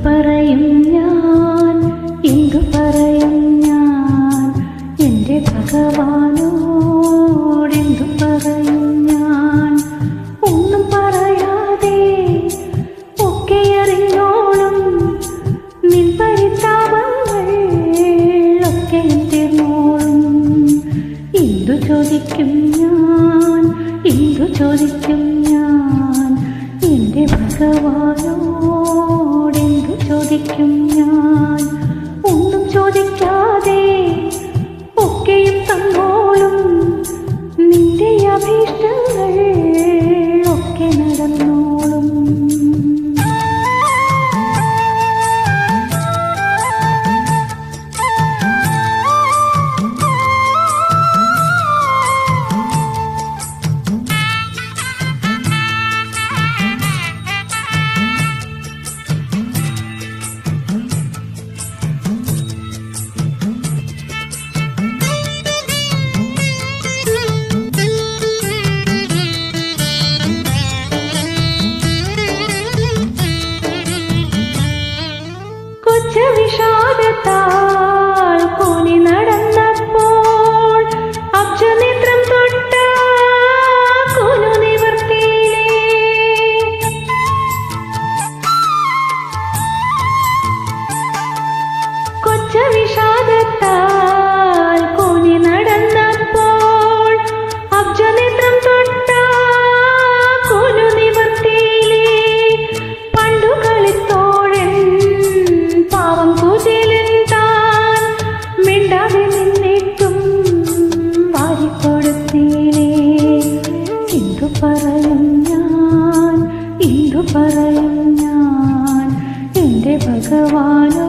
പറയും ഞാൻ, എന്തു പറയും ഞാൻ, എൻ്റെ ഭഗവാനോടെന്തു പറയും ഞാൻ. ഒന്നും പറയാതെ ഒക്കെ അറിഞ്ഞോളും നിൻ പരിതാപങ്ങൾ ഒക്കെയും തീർന്നോളും. എന്തു ചോദിക്കും ഞാൻ, എന്തു ചോദിക്കും ഞാൻ, എൻ്റെ ഭഗവാനോടെന്തു ചോദിക്കും ഞാൻ. ഒന്നും ചോദിക്കാതെ ഒക്കെയും തന്നോളും നിന്റെ അഭീഷ്ടങ്ങൾ ഒക്കെ നടന്നോളും. വിഷാദത്താൽ കൂനി നടന്നപ്പോൾ അബ്ജനേത്രം തൊട്ട കുനു നിവർത്തിയിലേ. കൊച്ച വിഷാദത്താൽ കൂനി നടന്നപ്പോൾ അബ്ജനേത്രം തൊട്ട കുനു നിവർത്തിയിലേ. പണ്ടു കളിത്തോഴൻ പാവം കുചേലൻ താൻ മിണ്ടാതെ നിന്നിട്ടും വാരിക്കൊടുത്തീനേ. എന്തു പറയും ഞാൻ, എന്തു പറയും ഞാൻ, എൻ്റെ ഭഗവാനോ